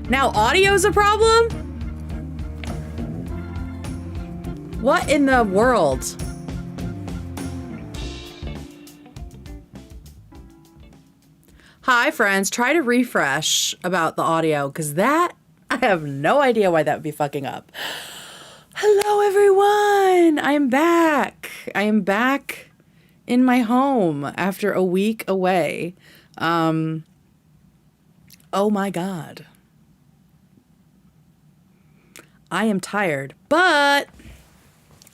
Now audio's a problem? What in the world? Hi, friends. Try to refresh about the audio, because that, I have no idea why that would be fucking up. Hello, everyone. I'm back. I am back in my home after a week away. Oh my God. I am tired, but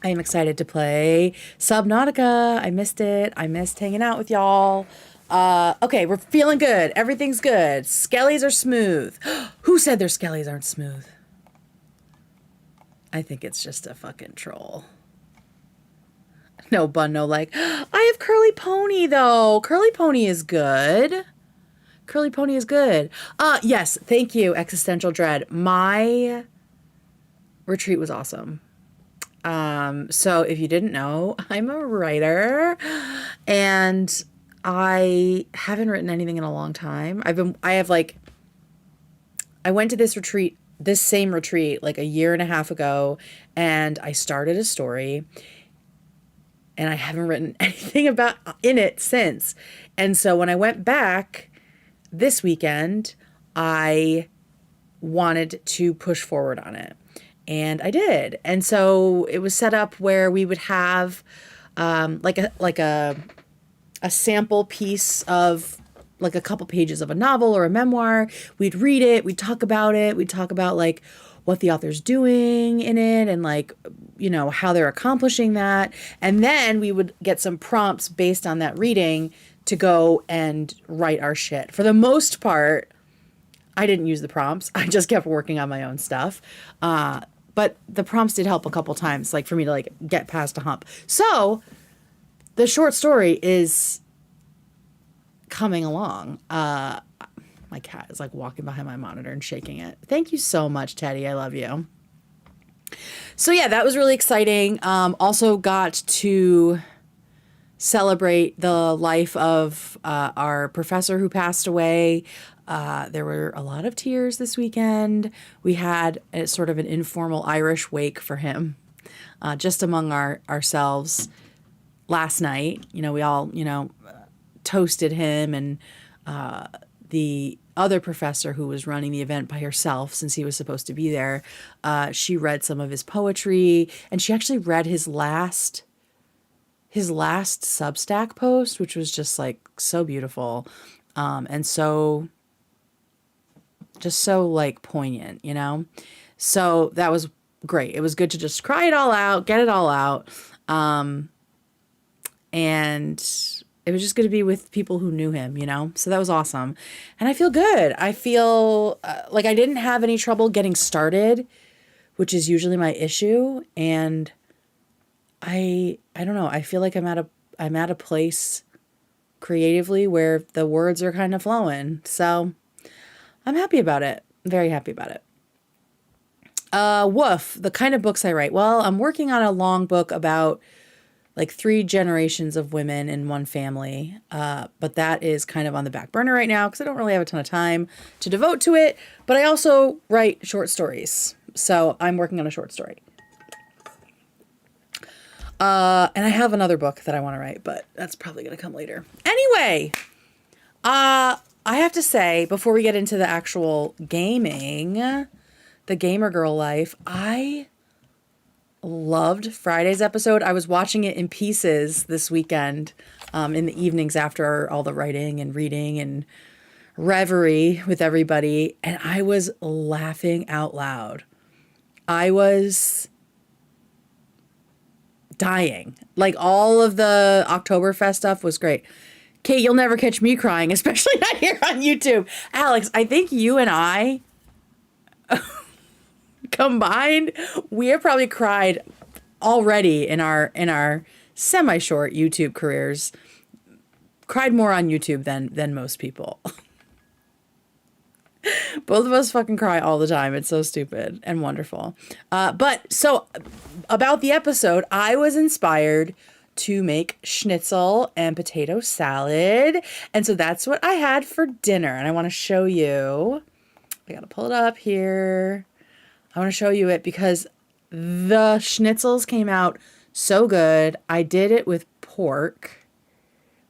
I am excited to play Subnautica. I missed it. I missed hanging out with y'all. Okay, we're feeling good. Everything's good. Skellies are smooth. Who said their skellies aren't smooth? I think it's just a fucking troll. No bun, no like. I have Curly Pony, though. Curly Pony is good. Curly Pony is good. Yes, thank you, Existential Dread. My retreat was awesome. So if you didn't know, I'm a writer, and I haven't written anything in a long time. I went to this same retreat like a year and a half ago, and I started a story, and I haven't written anything in it since. And so when I went back this weekend, I wanted to push forward on it. And I did. And so it was set up where we would have like a sample piece of like a couple pages of a novel or a memoir. We'd read it. We'd talk about it. We'd talk about like what the author's doing in it and like, you know, how they're accomplishing that. And then we would get some prompts based on that reading to go and write our shit. For the most part, I didn't use the prompts. I just kept working on my own stuff. But the prompts did help a couple times, like for me to like get past a hump. So the short story is coming along. My cat is like walking behind my monitor and shaking it. Thank you so much, Teddy. I love you. So yeah, that was really exciting. Also got to celebrate the life of our professor who passed away. There were a lot of tears this weekend. We had a sort of an informal Irish wake for him, just among ourselves last night. You know, we all, toasted him, and the other professor who was running the event by herself, since he was supposed to be there, she read some of his poetry, and she actually read his last Substack post, which was just like so beautiful. And so just so like poignant, so that was great. It was good to just cry it all out, get it all out. And it was just good to be with people who knew him, so that was awesome. And I feel good. I feel like I didn't have any trouble getting started, which is usually my issue. And I don't know. I feel like I'm at a place creatively where the words are kind of flowing. So I'm happy about it. Very happy about it. Woof, the kind of books I write. Well, I'm working on a long book about like 3 generations of women in one family. But that is kind of on the back burner right now because I don't really have a ton of time to devote to it. But I also write short stories. So I'm working on a short story. And I have another book that I want to write, but that's probably going to come later. Anyway, I have to say, before we get into the actual gaming, the gamer girl life, I loved Friday's episode. I was watching it in pieces this weekend, in the evenings after all the writing and reading and reverie with everybody. And I was laughing out loud. I was dying. Like all of the Oktoberfest stuff was great. Kate, you'll never catch me crying, especially not here on YouTube. Alex, I think you and I combined, we have probably cried already in our semi-short YouTube careers. Cried more on YouTube than most people. Both of us fucking cry all the time. It's so stupid and wonderful. But so about the episode, I was inspired to make schnitzel and potato salad. And so that's what I had for dinner. And I want to show you I gotta pull it up here. I want to show you it because the schnitzels came out so good. I did it with pork,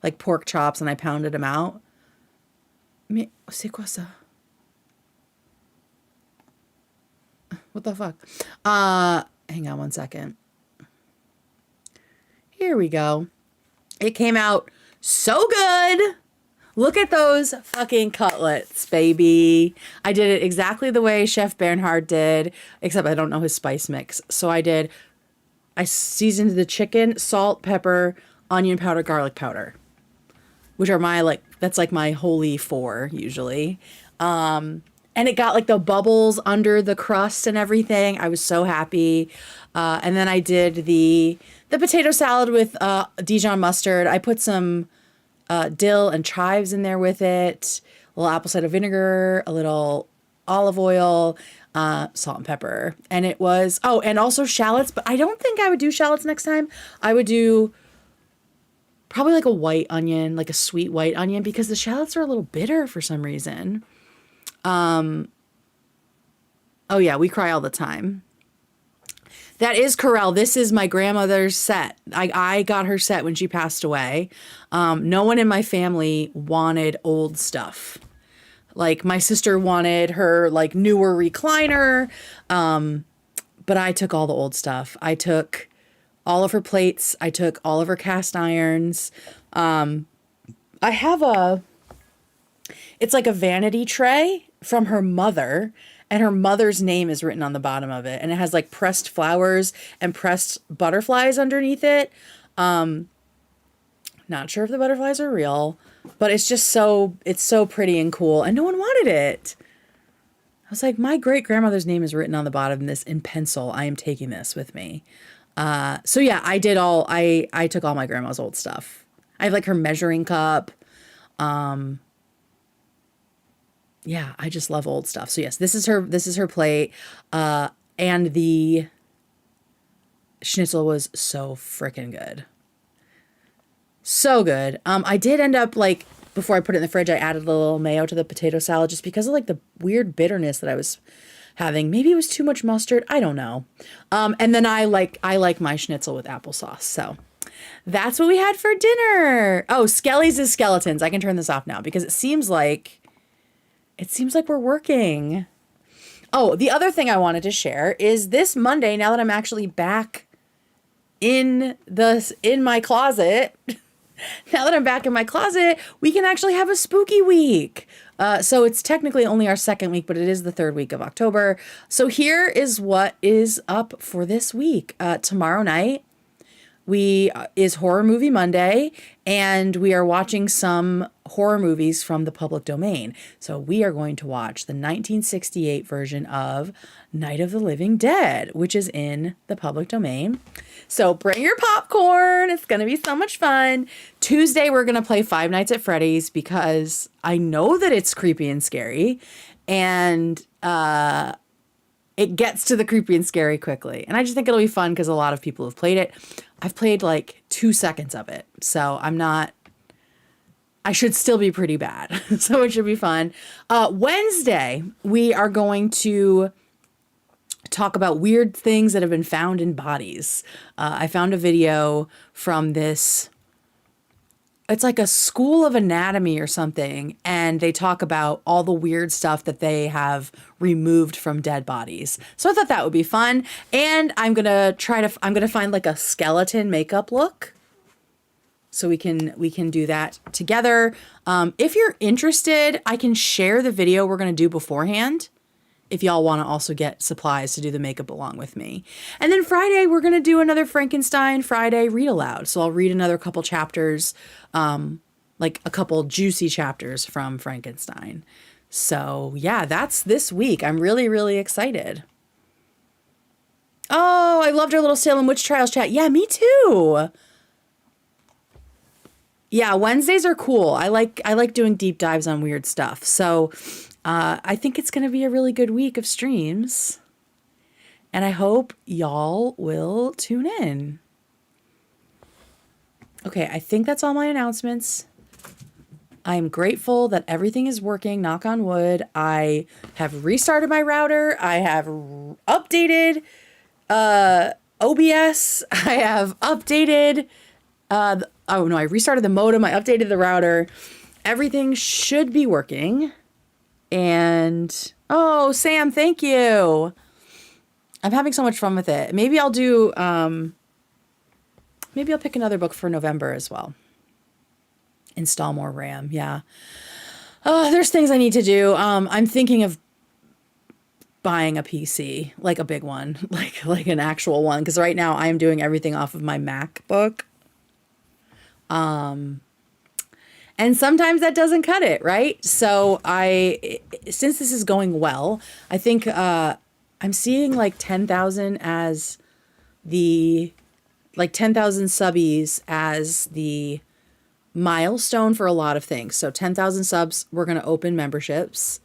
like pork chops, and I pounded them out. Mais c'est quoi ça? What the fuck? Hang on one second. Here we go. It came out so good. Look at those fucking cutlets, baby. I did it exactly the way Chef Bernhard did, except I don't know his spice mix. So I seasoned the chicken, salt, pepper, onion powder, garlic powder, which are that's like my holy four usually. And it got like the bubbles under the crust and everything. I was so happy. And then I did the potato salad with Dijon mustard. I put some dill and chives in there with it, a little apple cider vinegar, a little olive oil, salt and pepper. And it was, oh, and also shallots, but I don't think I would do shallots next time. I would do probably like a white onion, like a sweet white onion, because the shallots are a little bitter for some reason. Oh yeah, we cry all the time. That is Corel. This is my grandmother's set. I got her set when she passed away. No one in my family wanted old stuff. Like my sister wanted her like newer recliner. But I took all the old stuff. I took all of her plates. I took all of her cast irons. I have it's like a vanity tray from her mother, and her mother's name is written on the bottom of it, and it has like pressed flowers and pressed butterflies underneath it. Not sure if the butterflies are real, but it's so pretty and cool, and no one wanted it. I was like, my great grandmother's name is written on the bottom of this in pencil. I am taking this with me. So yeah, I took all my grandma's old stuff. I have like her measuring cup. Yeah, I just love old stuff. So yes, this is her plate. And the schnitzel was so freaking good. So good. I did end up like, before I put it in the fridge, I added a little mayo to the potato salad just because of like the weird bitterness that I was having. Maybe it was too much mustard. I don't know. And then I like my schnitzel with applesauce. So that's what we had for dinner. Oh, Skelly's is skeletons. I can turn this off now because it seems like we're working. Oh, the other thing I wanted to share is this Monday, now that I'm actually back in my closet, now that I'm back in my closet, we can actually have a spooky week. So it's technically only our second week, but it is the third week of October. So here is what is up for this week. Tomorrow night is Horror Movie Monday, and we are watching some horror movies from the public domain. So we are going to watch the 1968 version of Night of the Living Dead, which is in the public domain. So bring your popcorn. It's going to be so much fun. Tuesday, we're going to play Five Nights at Freddy's because I know that it's creepy and scary, and it gets to the creepy and scary quickly. And I just think it'll be fun because a lot of people have played it. I've played like 2 seconds of it, so I should still be pretty bad. So it should be fun. Wednesday, we are going to talk about weird things that have been found in bodies. I found a video from this, it's like a school of anatomy or something, and they talk about all the weird stuff that they have removed from dead bodies. So I thought that would be fun. And I'm going to find like a skeleton makeup look. So we can do that together. If you're interested, I can share the video we're going to do beforehand if y'all want to also get supplies to do the makeup along with me. And then Friday, we're going to do another Frankenstein Friday read aloud. So I'll read another couple chapters, like a couple juicy chapters from Frankenstein. So yeah, that's this week. I'm really, really excited. Oh, I loved our little Salem Witch Trials chat. Yeah, me too. Yeah, Wednesdays are cool. I like doing deep dives on weird stuff. So I think it's going to be a really good week of streams. And I hope y'all will tune in. Okay, I think that's all my announcements. I'm grateful that everything is working, knock on wood. I have restarted my router. I have updated OBS. I have updated oh no, I restarted the modem. I updated the router. Everything should be working. And oh, Sam, thank you. I'm having so much fun with it. Maybe I'll do maybe I'll pick another book for November as well. Install more RAM. Yeah. Oh, there's things I need to do. I'm thinking of buying a PC, like a big one, like an actual one, because right now I'm doing everything off of my MacBook. And sometimes that doesn't cut it, right? So since this is going well, I think I'm seeing like 10,000 as like 10,000 subbies as the milestone for a lot of things. So 10,000 subs, we're going to open memberships.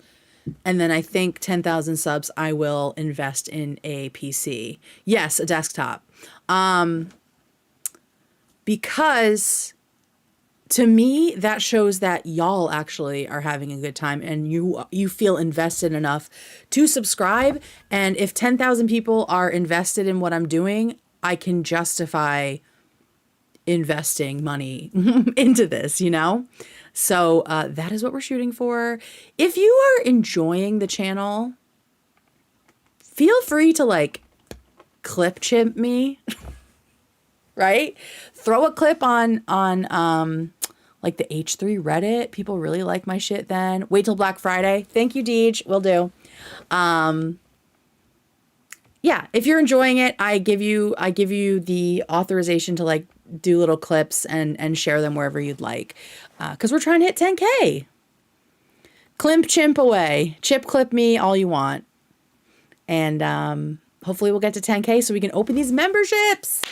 And then I think 10,000 subs, I will invest in a PC. Yes, a desktop. Because to me, that shows that y'all actually are having a good time and you feel invested enough to subscribe. And if 10,000 people are invested in what I'm doing, I can justify investing money into this, you know? So that is what we're shooting for. If you are enjoying the channel, feel free to like clip chimp me, right? Throw a clip on like the H3 Reddit. People really like my shit then. Wait till Black Friday. Thank you, Deej. Will do. Yeah, if you're enjoying it, I give you the authorization to like do little clips and share them wherever you'd like. Because we're trying to hit 10K. Climp chimp away. Chip clip me all you want. And hopefully we'll get to 10K so we can open these memberships.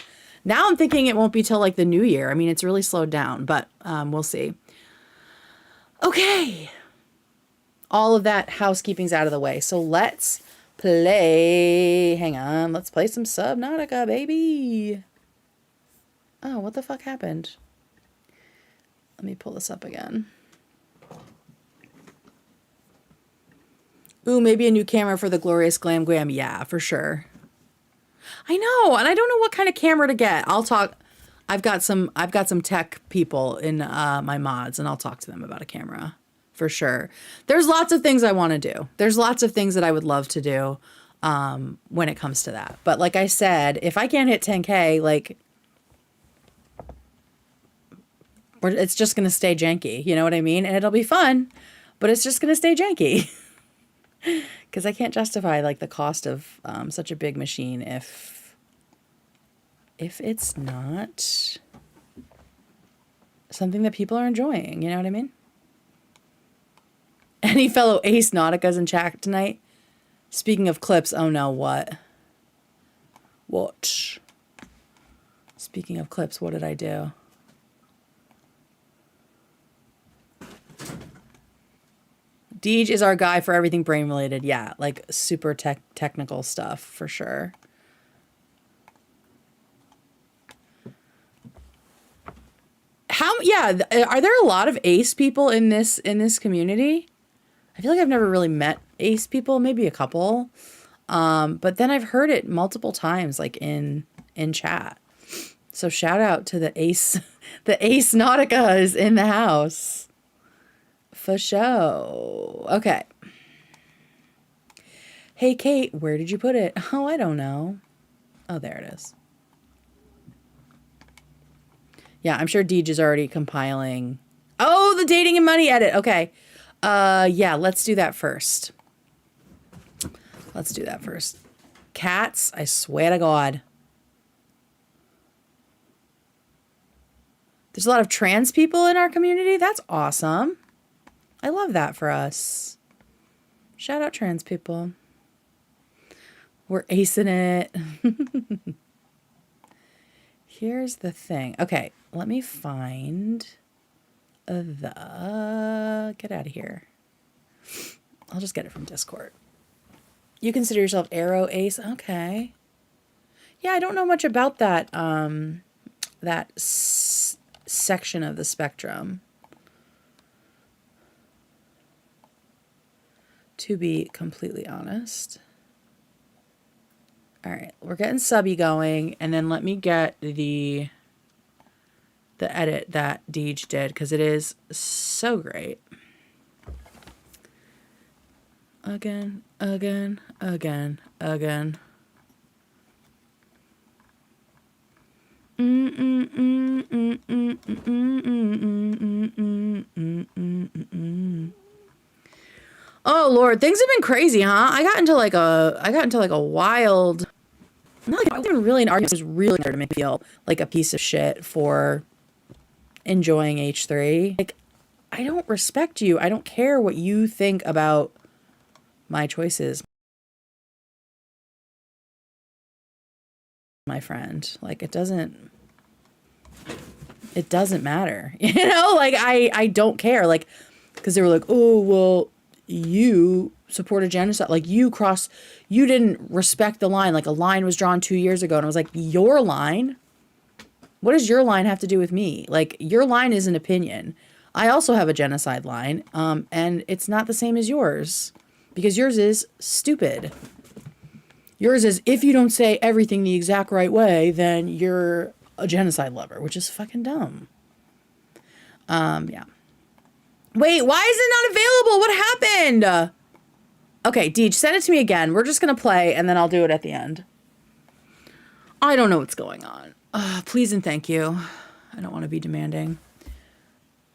Now I'm thinking it won't be till like the new year. I mean, it's really slowed down, but we'll see. Okay. All of that housekeeping's out of the way. So let's play. Hang on. Let's play some Subnautica, baby. Oh, what the fuck happened? Let me pull this up again. Ooh, maybe a new camera for the glorious glam gram. Yeah, for sure. I know, and I don't know what kind of camera to get. I'll talk. I've got some tech people in my mods, and I'll talk to them about a camera for sure. There's lots of things I want to do. There's lots of things that I would love to do when it comes to that. But like I said, if I can't hit 10K, like it's just gonna stay janky. You know what I mean? And it'll be fun, but it's just gonna stay janky. Because I can't justify like the cost of such a big machine if it's not something that people are enjoying. You know what I mean? Any fellow Ace Nauticas in chat tonight? Speaking of clips, oh no, what? What? Speaking of clips, what did I do? Deej is our guy for everything brain related. Yeah, like super technical stuff for sure. Yeah, are there a lot of Ace people in this community? I feel like I've never really met Ace people, maybe a couple. But then I've heard it multiple times like in chat. So shout out to the Ace Nautica is in the house. For sure. Okay. Hey, Kate, where did you put it? Oh, I don't know. Oh, there it is. Yeah, I'm sure Deej is already compiling. Oh, the dating and money edit. Okay. Yeah, let's do that first. Let's do that first. Cats, I swear to God. There's a lot of trans people in our community. That's awesome. I love that for us. Shout out trans people. We're acing it. Here's the thing. Okay, let me find the... Get out of here. I'll just get it from Discord. You consider yourself Arrow Ace? Okay. Yeah, I don't know much about that, section of the spectrum. to be completely honest. All right, we're getting subby going, and then let me get the edit that Deej did, because it is so great. Again, again, again, again. Oh Lord, things have been crazy, huh? I got into like a wild. Not like I wasn't really an argument. It was really hard to make me feel like a piece of shit for enjoying H3. Like, I don't respect you. I don't care what you think about my choices, my friend. Like, it doesn't matter. You know, like I don't care. Like, because they were like, oh well, you support a genocide. Like, you didn't respect the line. Like, a line was drawn 2 years ago, and I was like, your line? What does your line have to do with me? Like, your line is an opinion. I also have a genocide line, and it's not the same as yours, because yours is stupid. Yours is, if you don't say everything the exact right way, then you're a genocide lover, which is fucking dumb. Yeah. Wait, why is it not available? What happened? Okay, Deej, send it to me again. We're just going to play, and then I'll do it at the end. I don't know what's going on. Please and thank you. I don't want to be demanding.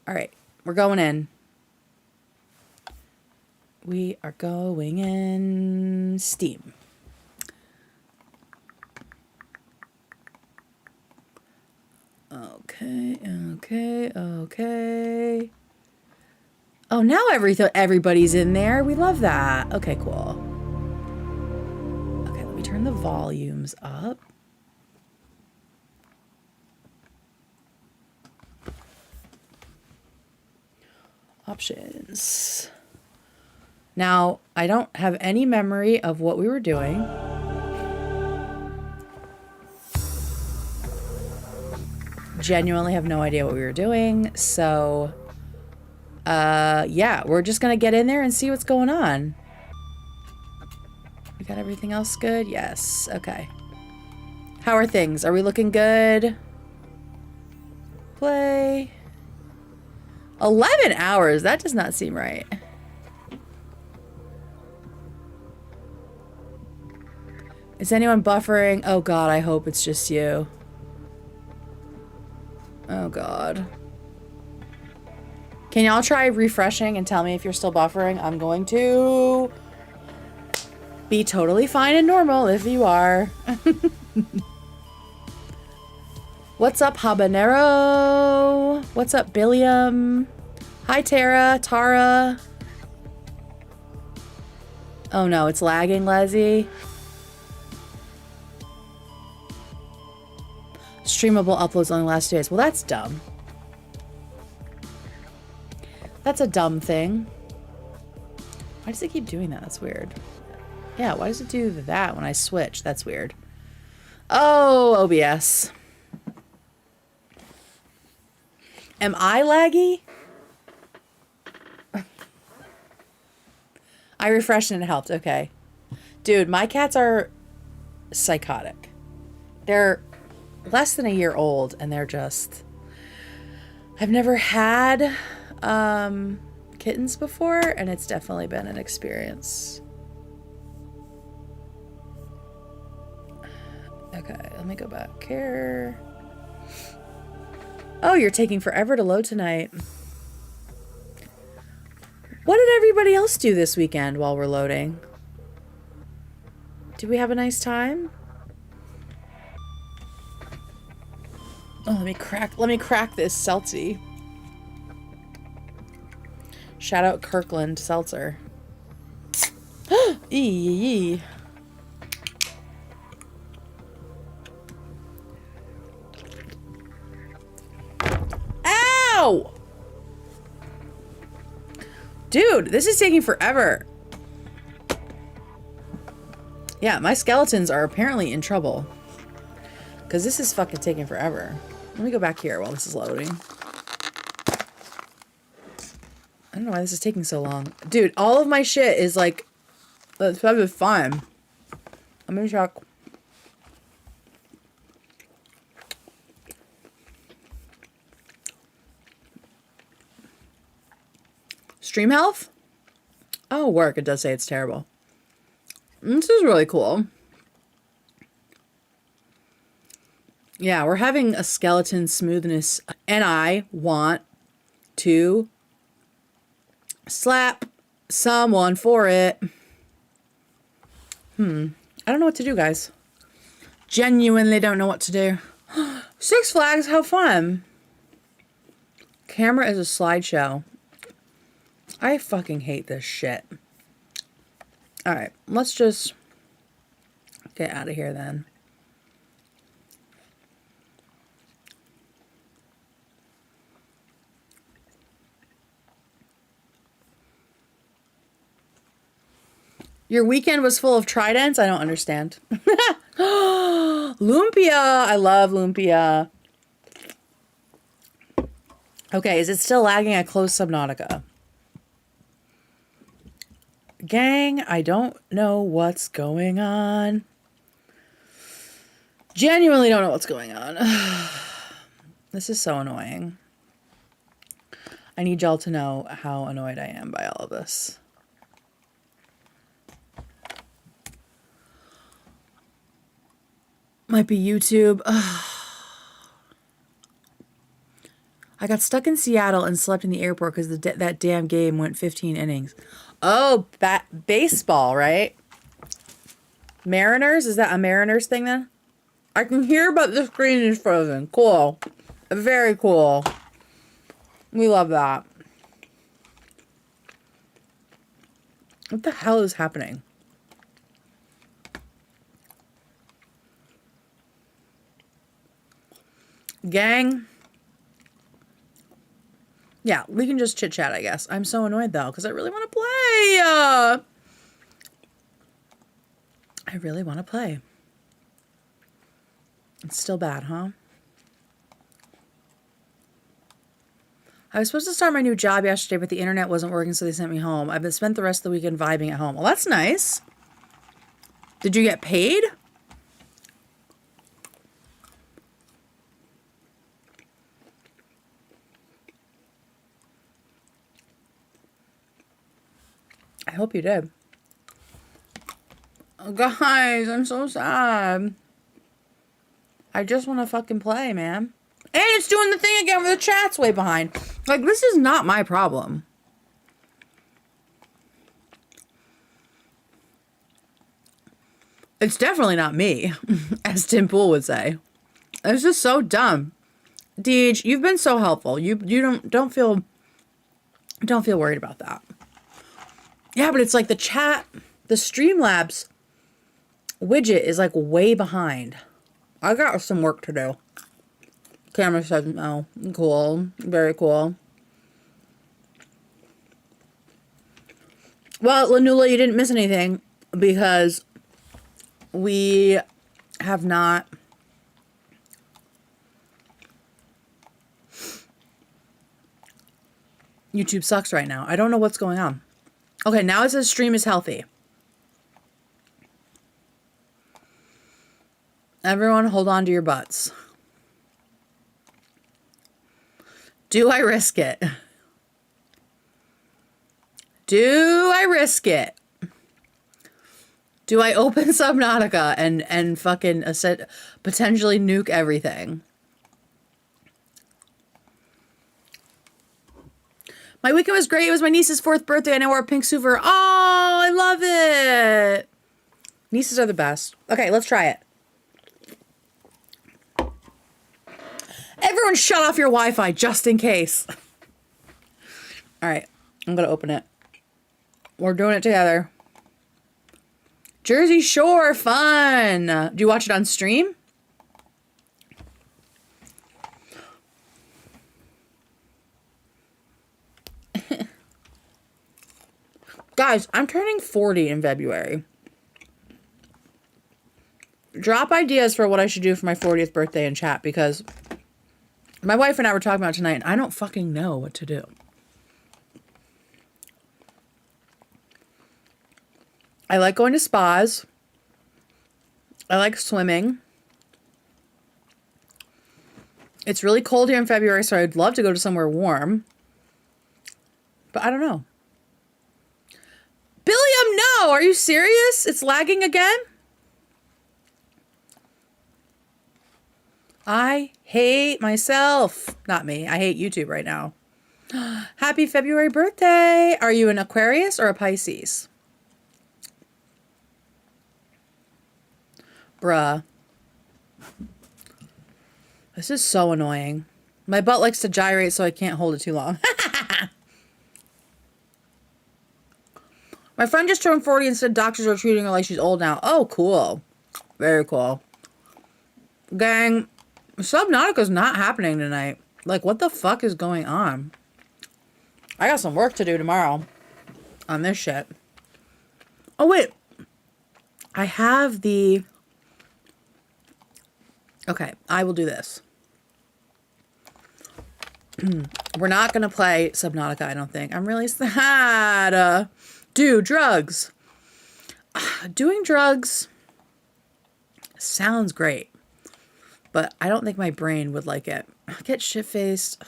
All right, we're going in. We are going in Steam. Okay. Oh, now everybody's in there. We love that. Okay, cool. Okay, let me turn the volumes up. Options. Now, I don't have any memory of what we were doing. Genuinely have no idea what we were doing. So, yeah, we're just going to get in there and see what's going on. We got everything else good? Yes. Okay. How are things? Are we looking good? Play. 11 hours. That does not seem right. Is anyone buffering? Oh God, I hope it's just you. Oh God. Can y'all try refreshing and tell me if you're still buffering? I'm going to be totally fine and normal if you are. What's up, Habanero? What's up, Billiam? Hi, Tara. Oh no, it's lagging, Leslie. Streamable uploads only last 2 days. Well, that's dumb. That's a dumb thing. Why does it keep doing that? That's weird. Yeah, why does it do that when I switch? That's weird. Oh, OBS. Am I laggy? I refreshed and it helped. Okay. Dude, my cats are psychotic. They're less than a year old and they're just... I've never had kittens before and it's definitely been an experience. Okay, let me go back here. Oh, you're taking forever to load tonight. What did everybody else do this weekend while we're loading? Did we have a nice time? Oh, let me crack this seltzy. Shout out Kirkland Seltzer. Eee. Ow! Dude, this is taking forever. Yeah, my skeletons are apparently in trouble. Because this is fucking taking forever. Let me go back here while this is loading. I don't know why this is taking so long. Dude, all of my shit is like, that's probably fine. Let me check. Stream health? Oh, work. It does say it's terrible. This is really cool. Yeah, we're having a skeleton smoothness, and I want to slap someone for it. I don't know what to do, guys. Genuinely don't know what to do. Six Flags, how fun. Camera is a slideshow. I fucking hate this shit. All right, let's just get out of here then. Your weekend was full of tridents? I don't understand. Lumpia. I love lumpia. Okay, is it still lagging? I closed Subnautica. Gang, I don't know what's going on. Genuinely don't know what's going on. This is so annoying. I need y'all to know how annoyed I am by all of this. Might be YouTube. Ugh. I got stuck in Seattle and slept in the airport because that damn game went 15 innings. Oh, baseball, right? Mariners? Is that a Mariners thing then? I can hear, but the screen is frozen. Cool. Very cool. We love that. What the hell is happening? Gang. Yeah, we can just chit chat, I guess. I'm so annoyed though, because I really want to play. I really want to play. It's still bad, huh? I was supposed to start my new job yesterday, but the internet wasn't working, so they sent me home. I've been spent the rest of the weekend vibing at home. Well, that's nice. Did you get paid? I hope you did. Oh, guys, I'm so sad. I just want to fucking play, man. And it's doing the thing again where the chat's way behind. Like, this is not my problem. It's definitely not me, as Tim Pool would say. It's just so dumb. Deej, you've been so helpful. You don't feel worried about that. Yeah, but it's like the chat, the Streamlabs widget is like way behind. I got some work to do. Camera says no. Cool. Very cool. Well, Lanula, you didn't miss anything because we have not YouTube sucks right now. I don't know what's going on. Okay, now it says stream is healthy. Everyone hold on to your butts. Do I risk it? Do I risk it? Do I open Subnautica and fucking potentially nuke everything? My weekend was great. It was my niece's 4th birthday and I wore a pink suit for her. Oh, I love it. Nieces are the best. Okay, let's try it. Everyone shut off your Wi-Fi just in case. All right, I'm going to open it. We're doing it together. Jersey Shore, fun. Do you watch it on stream? Guys, I'm turning 40 in February. Drop ideas for what I should do for my 40th birthday in chat because my wife and I were talking about it tonight and I don't fucking know what to do. I like going to spas. I like swimming. It's really cold here in February, so I'd love to go to somewhere warm. But I don't know. Billiam, no! Are you serious? It's lagging again? I hate myself. Not me. I hate YouTube right now. Happy February birthday. Are you an Aquarius or a Pisces? Bruh. This is so annoying. My butt likes to gyrate, so I can't hold it too long. My friend just turned 40 and said doctors are treating her like she's old now. Oh, cool. Very cool. Gang, Subnautica's not happening tonight. Like, what the fuck is going on? I got some work to do tomorrow on this shit. Oh, wait. I have the... Okay, I will do this. We're not going to play Subnautica, I don't think. I'm really sad. Do drugs. Doing drugs sounds great, but I don't think my brain would like it. I get shit-faced.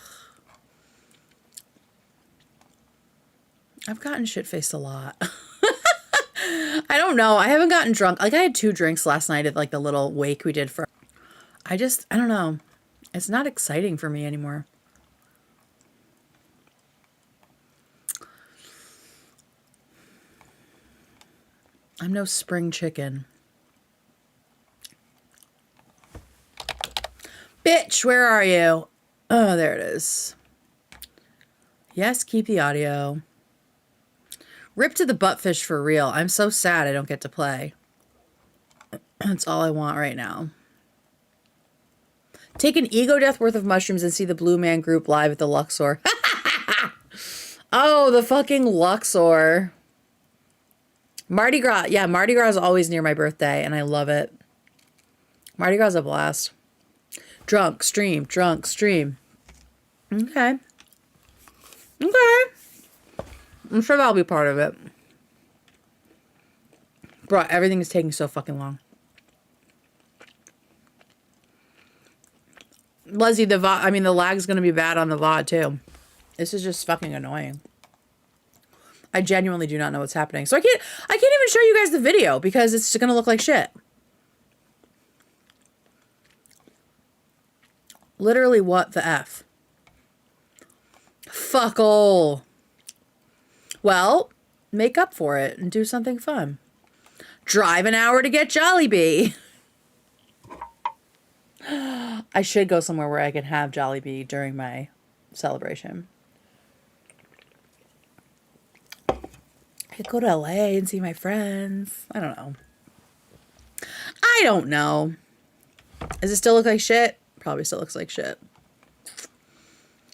I've gotten shit-faced a lot. I don't know. I haven't gotten drunk. Like, I had 2 drinks last night at, like, the little wake we did for... I don't know. It's not exciting for me anymore. I'm no spring chicken. Bitch, where are you? Oh, there it is. Yes, keep the audio. Rip to the buttfish for real. I'm so sad I don't get to play. That's all I want right now. Take an ego death worth of mushrooms and see the Blue Man Group live at the Luxor. Oh, the fucking Luxor. Mardi Gras. Yeah, Mardi Gras is always near my birthday, and I love it. Mardi Gras is a blast. Drunk stream. Drunk stream. Okay. Okay. I'm sure that'll be part of it. Bro, everything is taking so fucking long. Leslie, the lag's going to be bad on the VOD, too. This is just fucking annoying. I genuinely do not know what's happening. So I can't even show you guys the video because it's going to look like shit. Literally, what the F? Fuck all. Well, make up for it and do something fun. Drive an hour to get Jollibee. I should go somewhere where I can have Jollibee during my celebration. I could go to LA and see my friends. I don't know. I don't know. Does it still look like shit? Probably still looks like shit.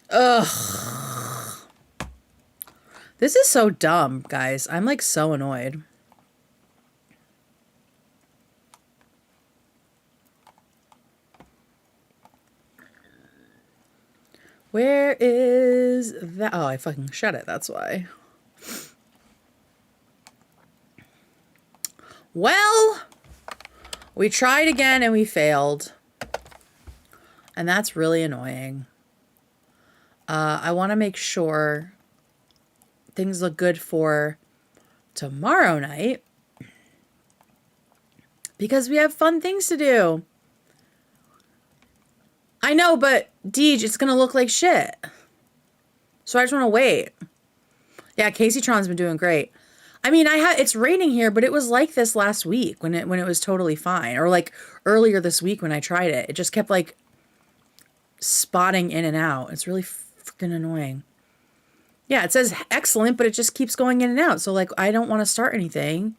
Ugh. This is so dumb, guys. I'm like so annoyed. Where is that? Oh, I fucking shut it. That's why. Well, we tried again and we failed. And that's really annoying. I want to make sure things look good for tomorrow night. Because we have fun things to do. I know, but Deej, it's going to look like shit. So I just want to wait. Yeah, Casey Tron's been doing great. I mean, it's raining here, but it was like this last week when it was totally fine. Or like earlier this week when I tried it. It just kept like spotting in and out. It's really freaking annoying. Yeah, it says excellent, but it just keeps going in and out. So like, I don't want to start anything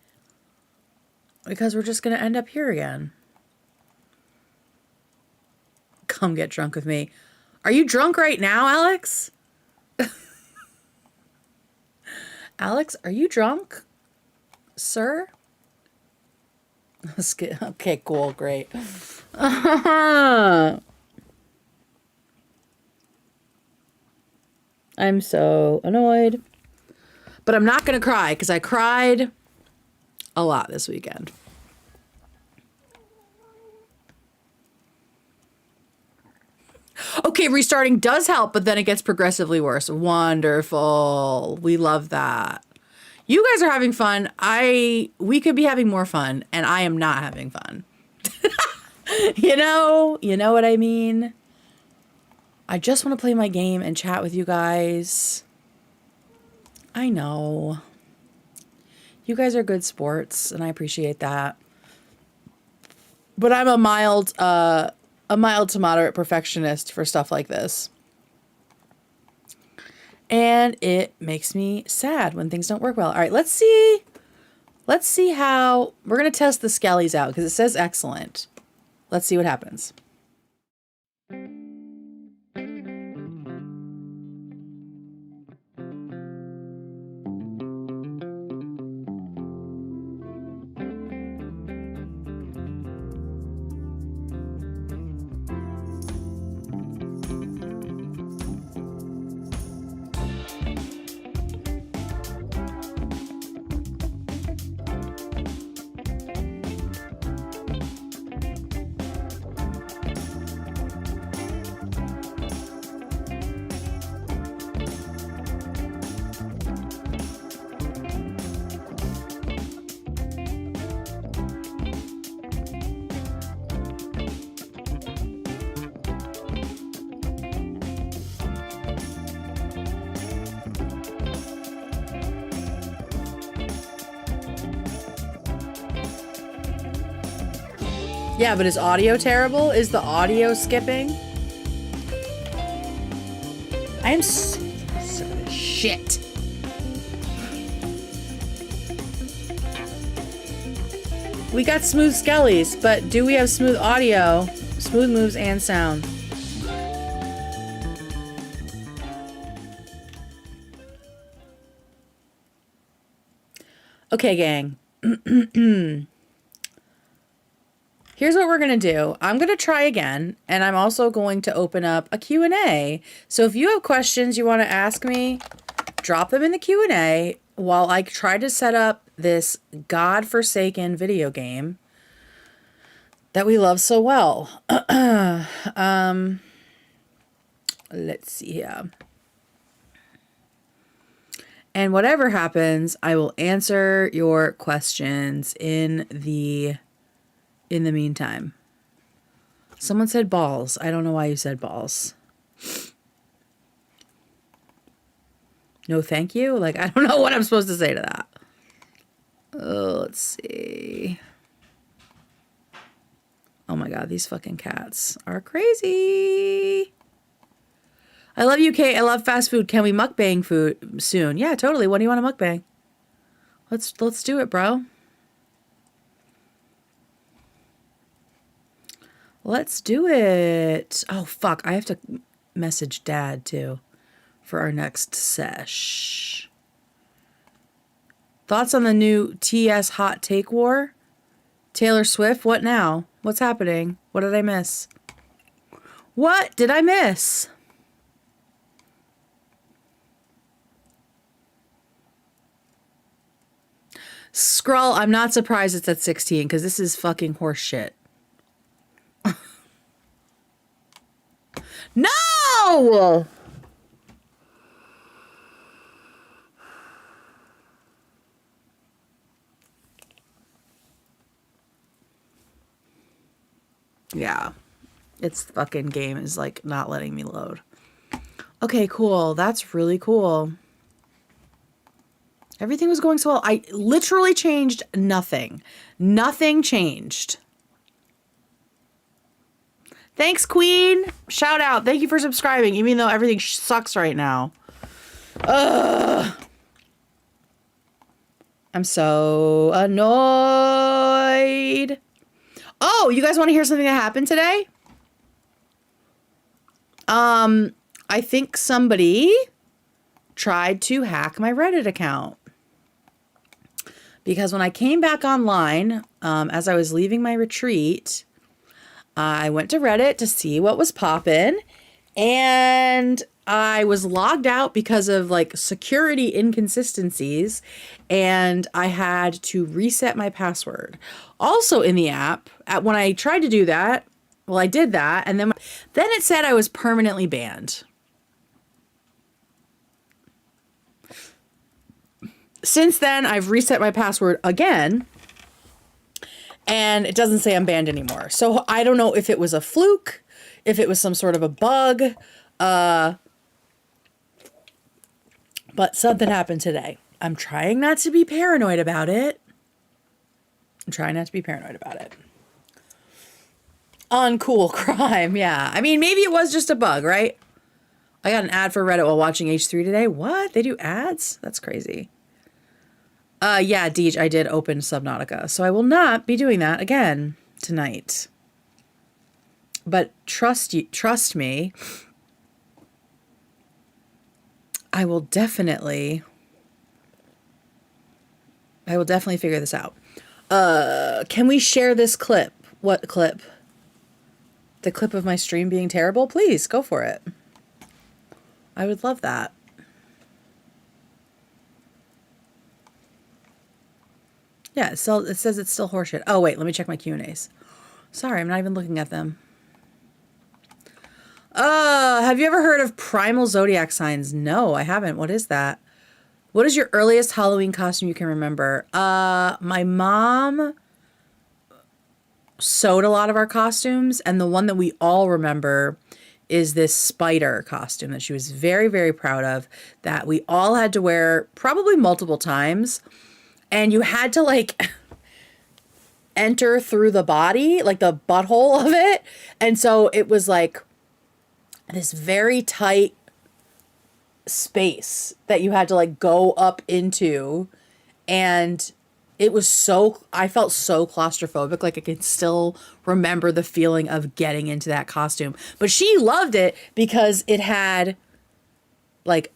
because we're just going to end up here again. Come get drunk with me. Are you drunk right now, Alex? Alex, are you drunk? Sir? Okay, cool, great. I'm so annoyed. But I'm not going to cry because I cried a lot this weekend. Okay, restarting does help, but then it gets progressively worse. Wonderful. We love that. You guys are having fun. We could be having more fun, and I am not having fun. You know what I mean? I just want to play my game and chat with you guys. I know. You guys are good sports, and I appreciate that. But I'm a mild to moderate perfectionist for stuff like this. And it makes me sad when things don't work well. All right, let's see how we're going to test the Skellies out because it says excellent. Let's see what happens. Yeah, but is audio terrible? Is the audio skipping? I am so sick of this shit. We got smooth Skellies, but do we have smooth audio, smooth moves, and sound? Okay, gang. Here's what we're going to do. I'm going to try again, and I'm also going to open up a Q&A. So if you have questions you want to ask me, drop them in the Q&A while I try to set up this godforsaken video game that we love so well. Let's see here. And whatever happens, I will answer your questions in the meantime. Someone said balls. I don't know why you said balls. No, thank you. Like, I don't know what I'm supposed to say to that. Oh, let's see. Oh my God, these fucking cats are crazy. I love you, Kate. I love fast food. Can we mukbang food soon? Yeah, totally. What do you want to mukbang? Let's do it, bro. Let's do it. Oh, fuck. I have to message Dad, too, for our next sesh. Thoughts on the new TS hot take war? Taylor Swift, what now? What's happening? What did I miss? What did I miss? Skrull, I'm not surprised it's at 16, because this is fucking horse shit. No! Yeah. It's fucking game is like not letting me load. Okay, cool. That's really cool. Everything was going so well. I literally changed nothing. Nothing changed. Thanks, Queen. Shout out. Thank you for subscribing, even though everything sucks right now. Ugh. I'm so annoyed. Oh, you guys want to hear something that happened today? I think somebody tried to hack my Reddit account. Because when I came back online, as I was leaving my retreat, I went to Reddit to see what was poppin', and I was logged out because of like security inconsistencies and I had to reset my password. Also in the app, when I tried to do that, well, I did that and then it said I was permanently banned. Since then, I've reset my password again and it doesn't say I'm banned anymore. So I don't know if it was a fluke, if it was some sort of a bug, but something happened today. I'm trying not to be paranoid about it. Uncool crime, yeah. I mean, maybe it was just a bug, right? I got an ad for Reddit while watching H3 today. What? They do ads? That's crazy. Yeah, Deej, I did open Subnautica, so I will not be doing that again tonight. But trust me, I will definitely figure this out. Can we share this clip? What clip? The clip of my stream being terrible? Please, go for it. I would love that. Yeah, it says it's still horseshit. Oh, wait, let me check my Q&As. Sorry, I'm not even looking at them. Have you ever heard of primal zodiac signs? No, I haven't. What is that? What is your earliest Halloween costume you can remember? My mom sewed a lot of our costumes, and the one that we all remember is this spider costume that she was very, very proud of, that we all had to wear probably multiple times. And you had to like enter through the body, like the butthole of it. And so it was like this very tight space that you had to like go up into. And it was I felt so claustrophobic. Like I can still remember the feeling of getting into that costume. But she loved it because it had like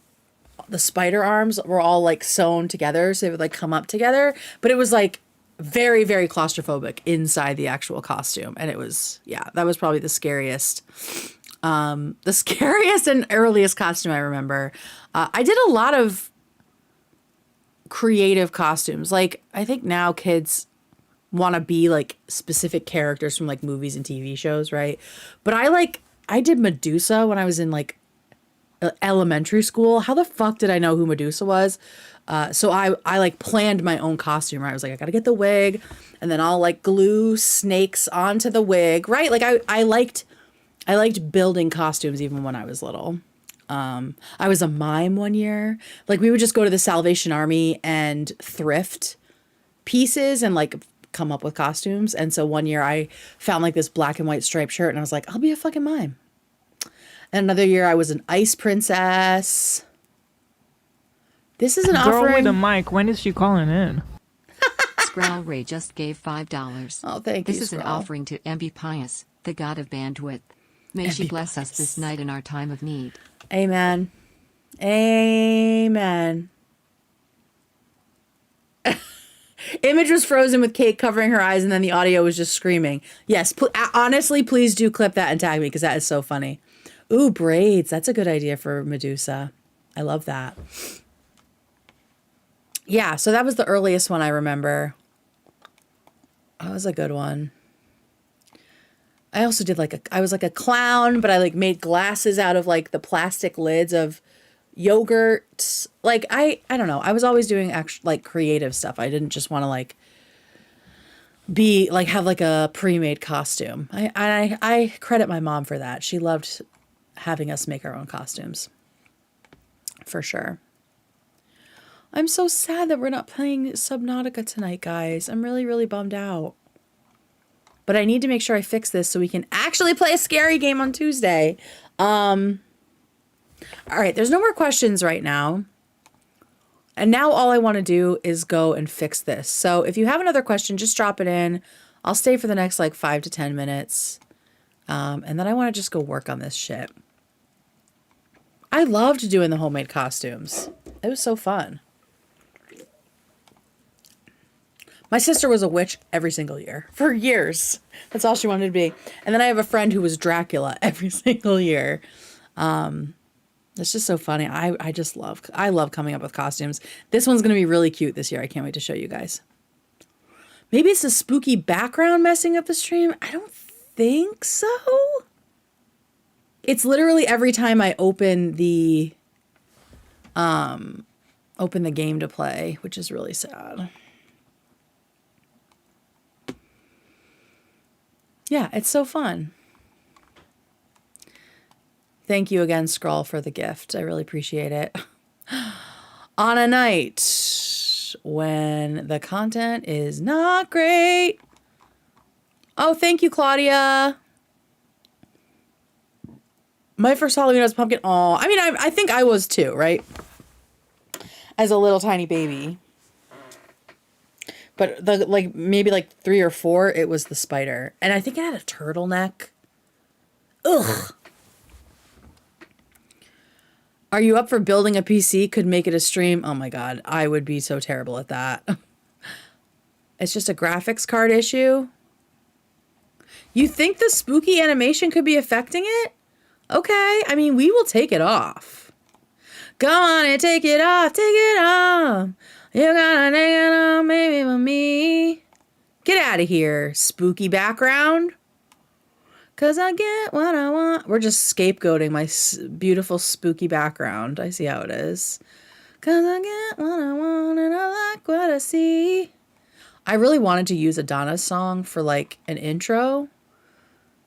the spider arms were all like sewn together, so they would like come up together, but it was like very, very claustrophobic inside the actual costume. And it was, yeah, that was probably the scariest and earliest costume I remember. I did a lot of creative costumes. Like I think now kids want to be like specific characters from like movies and TV shows, right? But I did Medusa when I was in like elementary school. How the fuck did I know who Medusa was? So I like planned my own costume, right? I was like, I gotta get the wig and then I'll like glue snakes onto the wig, right? Like I liked building costumes even when I was little. I was a mime one year. Like we would just go to the Salvation Army and thrift pieces and like come up with costumes. And so one year I found like this black and white striped shirt and I was like, I'll be a fucking mime. And another year I was an ice princess. This is an Girl offering. with a mic, when is she calling in? Skrell Ray just gave $5. Oh, thank you, This is an Skrell. offering to Emby Pius, the god of bandwidth. May she Emby bless us Pius. this night in our time of need. Amen. Amen. Image was frozen with Kate covering her eyes and then the audio was just screaming. Yes, honestly, please do clip that and tag me because that is so funny. Ooh, braids. That's a good idea for Medusa. I love that. Yeah, so that was the earliest one I remember. That was a good one. I also did I was like a clown, but I like made glasses out of like the plastic lids of yogurt. Like I don't know. I was always doing like creative stuff. I didn't just want to like be like have like a pre-made costume. I credit my mom for that. She loved having us make our own costumes. For sure. I'm so sad that we're not playing Subnautica tonight, guys. I'm really, really bummed out. But I need to make sure I fix this so we can actually play a scary game on Tuesday. All right, there's no more questions right now. And now all I want to do is go and fix this. So if you have another question, just drop it in. I'll stay for the next like 5 to 10 minutes. And then I want to just go work on this shit. I loved doing the homemade costumes. It was so fun. My sister was a witch every single year. For years. That's all she wanted to be. And then I have a friend who was Dracula every single year. It's just so funny. I love coming up with costumes. This one's going to be really cute this year. I can't wait to show you guys. Maybe it's a spooky background messing up the stream. I don't think so. It's literally every time I open the game to play, which is really sad. Yeah, it's so fun. Thank you again, Scroll, for the gift. I really appreciate it. On a night when the content is not great. Oh, thank you, Claudia. My first Halloween was pumpkin. Oh, I mean, I think I was too, right? As a little tiny baby. But maybe 3 or 4, it was the spider. And I think it had a turtleneck. Ugh. Are you up for building a PC? Could make it a stream. Oh my God. I would be so terrible at that. It's just a graphics card issue. You think the spooky animation could be affecting it? Okay. I mean, we will take it off. Go on and take it off. Take it off. You gotta take it off, maybe with me. Get out of here, spooky background. Cause I get what I want. We're just scapegoating my beautiful spooky background. I see how it is. Cause I get what I want and I like what I see. I really wanted to use a Donna song for like an intro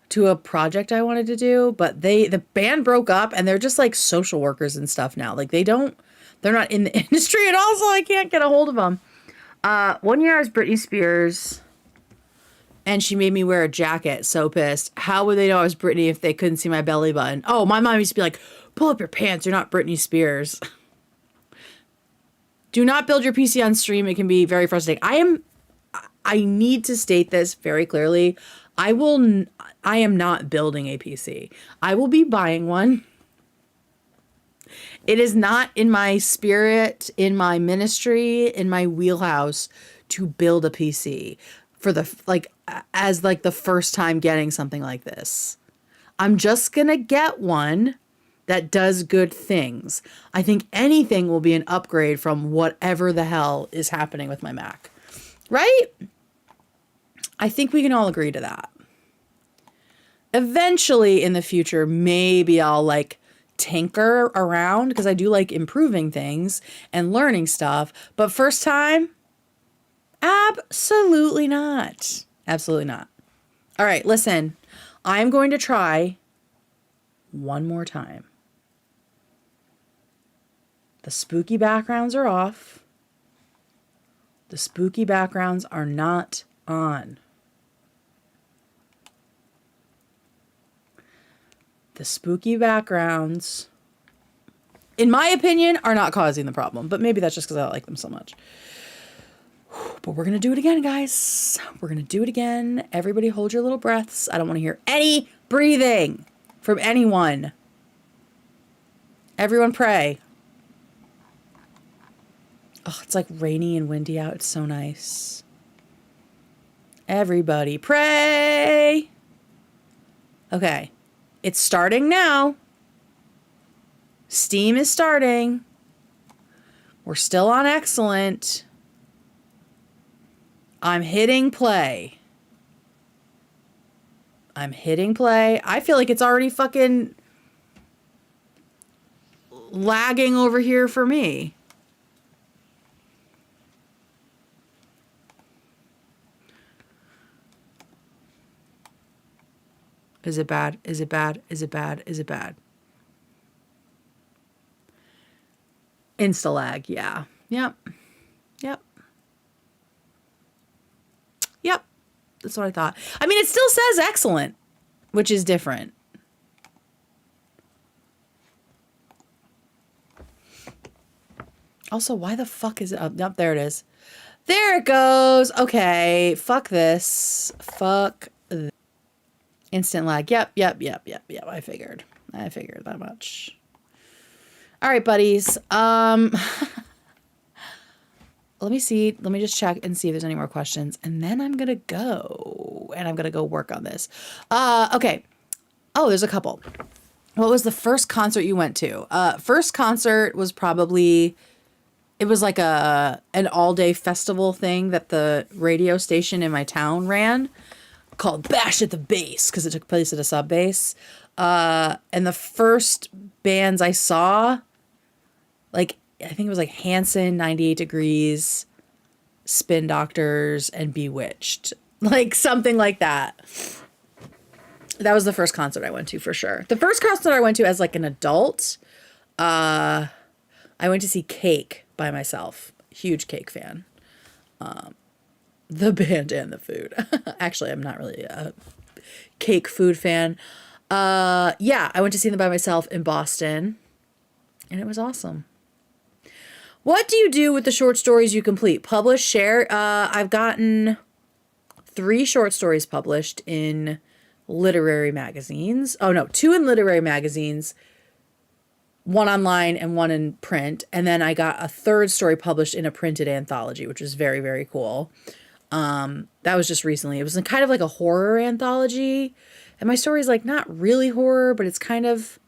to a project I wanted to do, but the band broke up and they're just like social workers and stuff now. Like they're not in the industry at all, so I can't get a hold of them. 1 year I was Britney Spears and she made me wear a jacket. So pissed. How would they know I was Britney if they couldn't see my belly button? Oh, my mom used to be like, pull up your pants. You're not Britney Spears. Do not build your PC on stream. It can be very frustrating. I need to state this very clearly. I am not building a PC. I will be buying one. It is not in my spirit, in my ministry, in my wheelhouse to build a PC for the first time getting something like this. I'm just going to get one that does good things. I think anything will be an upgrade from whatever the hell is happening with my Mac. Right? I think we can all agree to that. Eventually in the future, maybe I'll tinker around because I do like improving things and learning stuff. But first time, absolutely not. Absolutely not. All right, listen, I'm going to try one more time. The spooky backgrounds are off. The spooky backgrounds are not on. The spooky backgrounds, in my opinion, are not causing the problem. But maybe that's just because I like them so much. But we're going to do it again, guys. We're going to do it again. Everybody hold your little breaths. I don't want to hear any breathing from anyone. Everyone pray. Oh, it's like rainy and windy out. It's so nice. Everybody pray. Okay. It's starting now. Steam is starting. We're still on excellent. I'm hitting play. I'm hitting play. I feel like it's already fucking lagging over here for me. Is it bad? Is it bad? Is it bad? Is it bad? Insta lag, yeah. Yep. Yep. Yep. That's what I thought. I mean, it still says excellent, which is different. Also, why the fuck is it up? Nope, there it is. There it goes. Okay. Fuck this. Fuck this. Instant lag. Yep. I figured that much. All right, buddies. Let me see. Let me just check and see if there's any more questions. And then I'm going to go. And I'm going to go work on this. Okay. Oh, there's a couple. What was the first concert you went to? First concert was probably, it was like an all day festival thing that the radio station in my town ran called Bash at the Base because it took place at a sub base. And the first bands I saw, like, I think it was like Hanson, 98 Degrees, Spin Doctors, and Bewitched. Like something like that. That was the first concert I went to for sure. The first concert I went to as like an adult, I went to see Cake by myself. Huge Cake fan. The band and the food. Actually, I'm not really a Cake food fan. Yeah, I went to see them by myself in Boston, and it was awesome. What do you do with the short stories you complete? Publish, share? I've gotten 3 short stories published in literary magazines. Oh no, 2 in literary magazines, 1 online and 1 in print. And then I got a 3rd story published in a printed anthology, which was very, very cool. That was just recently. It was kind of like a horror anthology. And my story's like not really horror, but it's kind of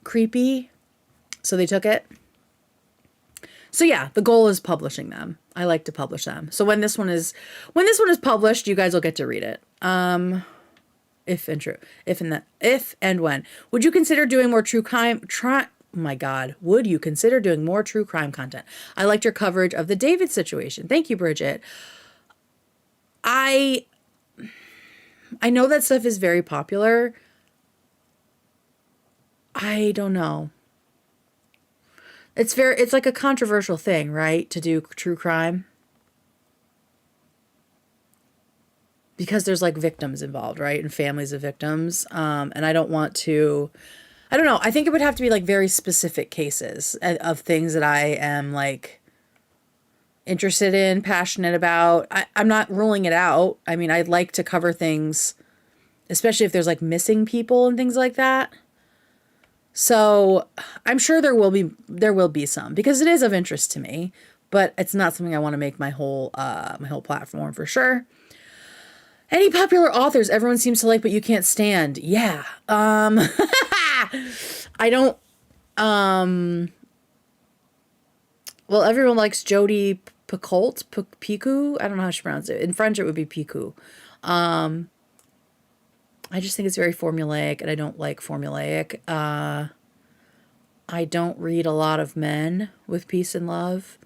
creepy. So they took it. So yeah, the goal is publishing them. I like to publish them. So when this one is published, you guys will get to read it. If and when. Would you consider doing more true crime? Oh my God. Would you consider doing more true crime content? I liked your coverage of the David situation. Thank you, Bridget. I know that stuff is very popular. I don't know. It's like a controversial thing, right? To do true crime. Because there's like victims involved, right? And families of victims. And I don't want to, I don't know. I think it would have to be like very specific cases of things that I am like interested in, passionate about. I'm not ruling it out. I mean, I'd like to cover things, especially if there's like missing people and things like that. So I'm sure there will be some because it is of interest to me, but it's not something I want to make my whole platform for sure. Any popular authors everyone seems to like, but you can't stand? Yeah. I don't, well, everyone likes Jodi Picoult. I don't know how she pronounces it. In French, it would be Picoult. I just think it's very formulaic, and I don't like formulaic. I don't read a lot of men with peace and love.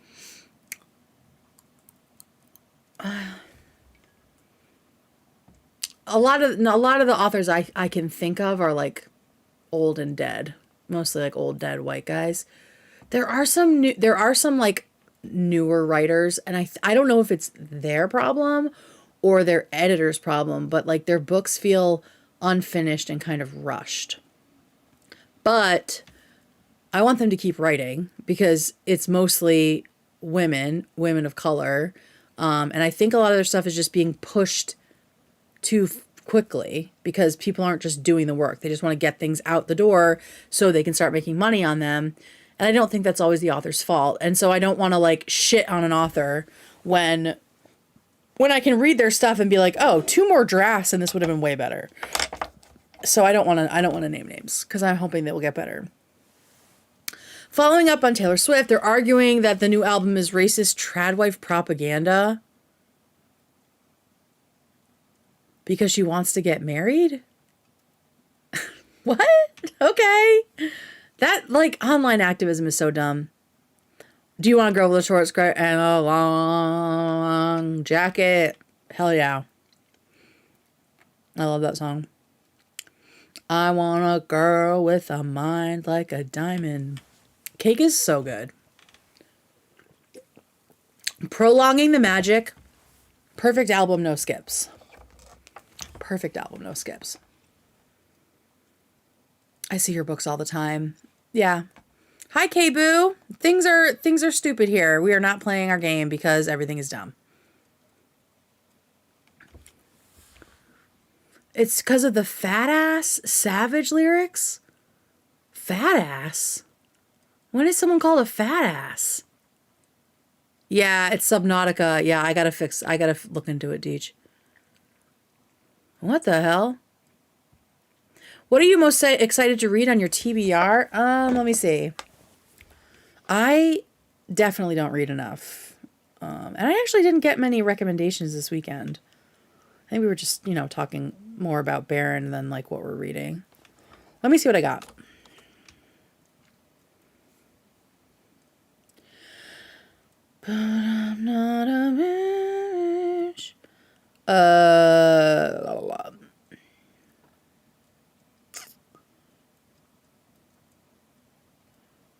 A lot of the authors I can think of are like old and dead, mostly like old dead white guys. There are some like newer writers, and I don't know if it's their problem or their editor's problem, but like their books feel unfinished and kind of rushed. But I want them to keep writing because it's mostly women of color, and I think a lot of their stuff is just being pushed too quickly because people aren't just doing the work. They just want to get things out the door so they can start making money on them. And I don't think that's always the author's fault. And so I don't want to like shit on an author when I can read their stuff and be like, oh, 2 more drafts and this would have been way better. So I don't want to name names because I'm hoping that will get better. Following up on Taylor Swift, they're arguing that the new album is racist tradwife propaganda because she wants to get married. What? Okay. That like online activism is so dumb. Do you want a girl with a short skirt and a long jacket? Hell yeah. I love that song. I want a girl with a mind like a diamond. Cake is so good. Prolonging the Magic. Perfect album, no skips. Perfect album, no skips. I see your books all the time. Yeah. Hi, K-Boo. Things are stupid here. We are not playing our game because everything is dumb. It's because of the fat ass Savage lyrics? Fat ass? When is someone called a fat ass? Yeah, it's Subnautica. Yeah, I gotta look into it, Deej. What the hell? What are you most excited to read on your TBR? Let me see. I definitely don't read enough. And I actually didn't get many recommendations this weekend. I think we were just, talking more about Baron than like what we're reading. Let me see what I got. But I'm not a bitch. Blah, blah, blah.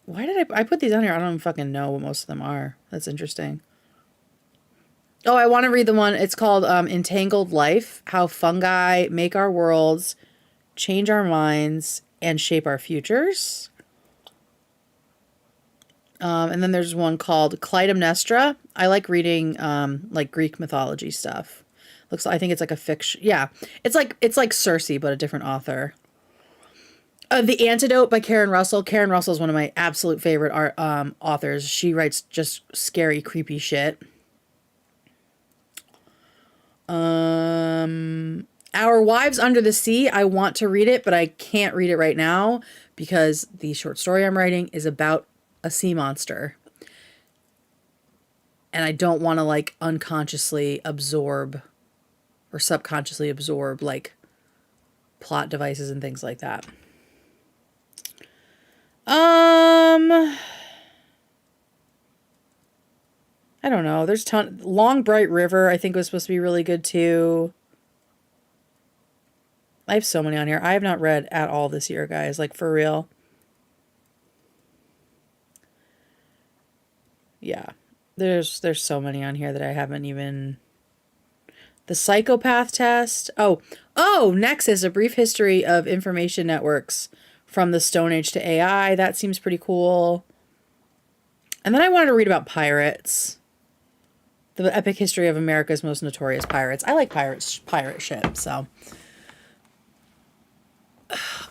Why did I put these on here? I don't even fucking know what most of them are. That's interesting. Oh, I want to read the one. It's called Entangled Life, How Fungi Make Our Worlds, Change Our Minds, and Shape Our Futures. And then there's one called Clytemnestra. I like reading like Greek mythology stuff. I think it's like a fiction. Yeah, it's like Circe, but a different author. The Antidote by Karen Russell. Karen Russell is one of my absolute favorite authors. She writes just scary, creepy shit. Our Wives Under the Sea. I want to read it, but I can't read it right now because the short story I'm writing is about a sea monster. And I don't want to like unconsciously absorb or subconsciously absorb like plot devices and things like that. I don't know. There's Long Bright River, I think was supposed to be really good too. I have so many on here. I have not read at all this year, guys. Like for real. Yeah. There's so many on here that I haven't even. The Psychopath Test. Oh, Nexus, A Brief History of Information Networks from the Stone Age to AI. That seems pretty cool. And then I wanted to read about pirates. The Epic History of America's Most Notorious Pirates. I like pirate shit, so.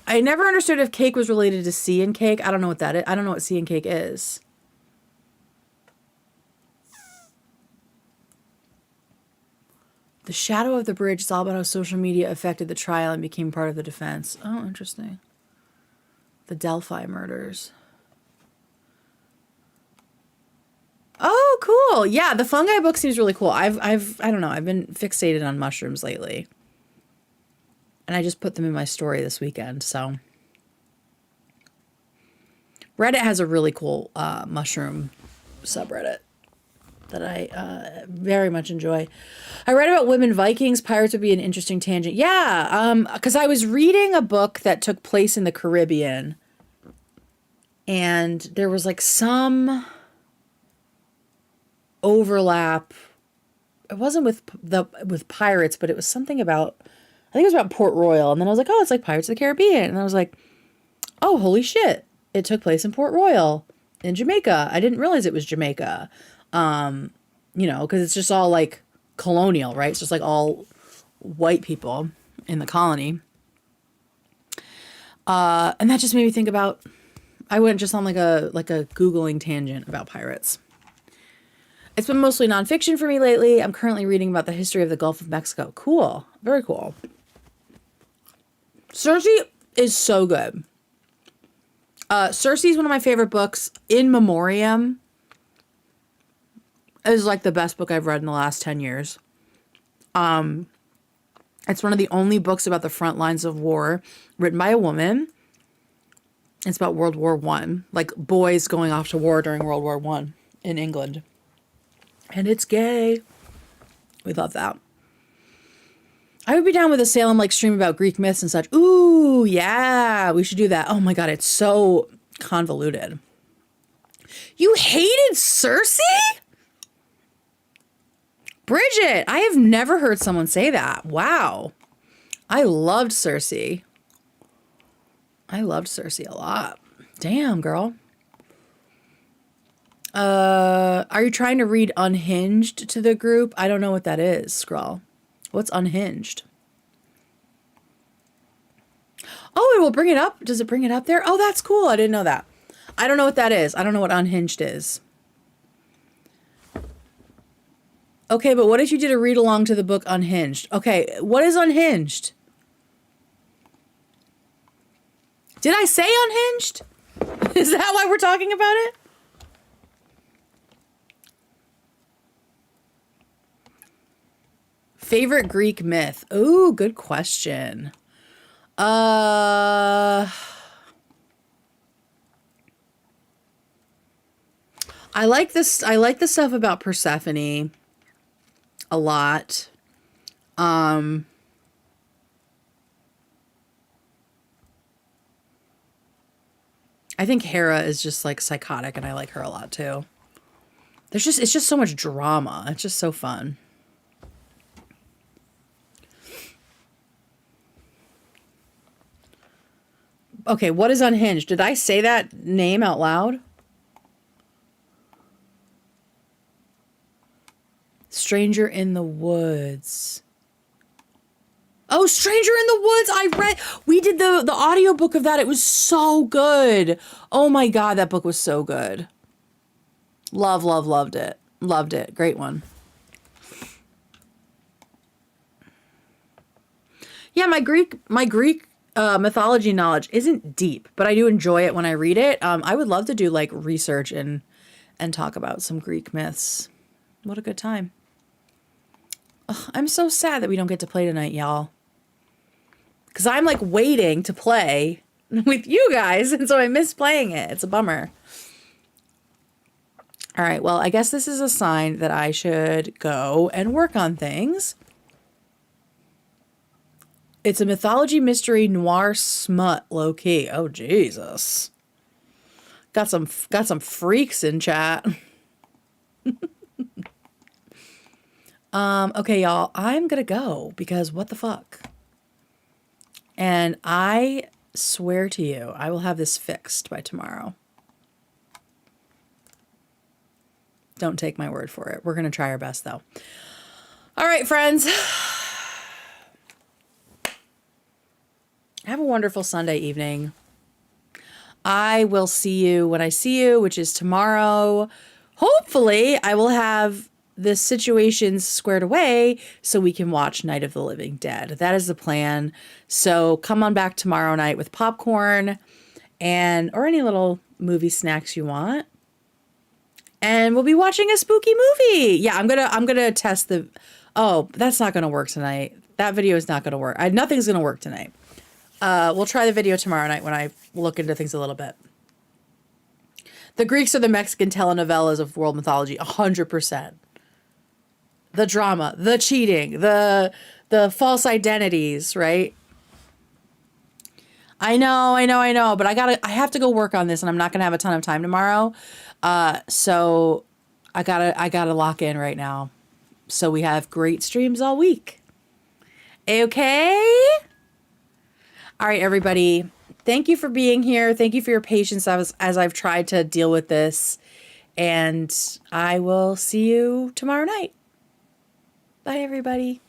I never understood if cake was related to sea and cake. I don't know what that is. I don't know what sea and cake is. The Shadow of the Bridge is all about how social media affected the trial and became part of the defense. Oh, interesting. The Delphi murders. Oh, cool. Yeah, the fungi book seems really cool. I don't know. I've been fixated on mushrooms lately. And I just put them in my story this weekend, so. Reddit has a really cool mushroom subreddit that I very much enjoy. I read about women Vikings. Pirates would be an interesting tangent. Yeah, because I was reading a book that took place in the Caribbean. And there was like some overlap. It wasn't with pirates, but it was something about, I think it was about Port Royal. And then I was like, oh, it's like Pirates of the Caribbean. And I was like, oh, holy shit. It took place in Port Royal in Jamaica. I didn't realize it was Jamaica. Because it's just all like colonial, right? It's just like all white people in the colony. And that just made me think about, I went just on like a Googling tangent about pirates. It's been mostly nonfiction for me lately. I'm currently reading about the history of the Gulf of Mexico. Cool. Very cool. Circe is so good. Circe is one of my favorite books. In Memoriam is like the best book I've read in the last 10 years. It's one of the only books about the front lines of war written by a woman. It's about World War I, like boys going off to war during World War I in England. And it's gay. We love that. I would be down with a Salem like stream about Greek myths and such. Ooh, yeah, we should do that. Oh my God, it's so convoluted. You hated Circe? Bridget, I have never heard someone say that. Wow. I loved Circe. I loved Circe a lot. Damn, girl. Are you trying to read Unhinged to the group? I don't know what that is, Scroll. What's Unhinged? Oh, it will bring it up. Does it bring it up there? Oh, that's cool. I didn't know that. I don't know what that is. I don't know what Unhinged is. Okay, but what if you did a read along to the book Unhinged? Okay, what is Unhinged? Did I say unhinged? Is that why we're talking about it? Favorite Greek myth? Ooh, good question. I like this. I like the stuff about Persephone a lot. I think Hera is just like psychotic, and I like her a lot too. It's just so much drama. It's just so fun. Okay, what is unhinged? Did I say that name out loud? Stranger in the Woods. Oh, Stranger in the Woods. We did the audiobook of that. It was so good. Oh my God, that book was so good. Loved it. Loved it. Great one. Yeah, my Greek mythology knowledge isn't deep, but I do enjoy it when I read it. I would love to do like research and talk about some Greek myths. What a good time. Ugh, I'm so sad that we don't get to play tonight, y'all. Because I'm like waiting to play with you guys, and so I miss playing it. It's a bummer. All right, well, I guess this is a sign that I should go and work on things. It's a mythology, mystery, noir smut, low key. Oh, Jesus. Got some freaks in chat. Okay, y'all, I'm gonna go because what the fuck? And I swear to you, I will have this fixed by tomorrow. Don't take my word for it. We're gonna try our best though. All right, friends. Have a wonderful Sunday evening. I will see you when I see you, which is tomorrow. Hopefully, I will have the situations squared away so we can watch Night of the Living Dead. That is the plan. So come on back tomorrow night with popcorn or any little movie snacks you want. And we'll be watching a spooky movie. Yeah, I'm gonna test the. Oh, that's not gonna work tonight. That video is not gonna work. Nothing's gonna work tonight. We'll try the video tomorrow night when I look into things a little bit. The Greeks are the Mexican telenovelas of world mythology, 100%. The drama, the cheating, the false identities, right? I know, but I have to go work on this, and I'm not gonna have a ton of time tomorrow. So I gotta lock in right now. So we have great streams all week. Okay? All right, everybody. Thank you for being here. Thank you for your patience as I've tried to deal with this. And I will see you tomorrow night. Bye, everybody.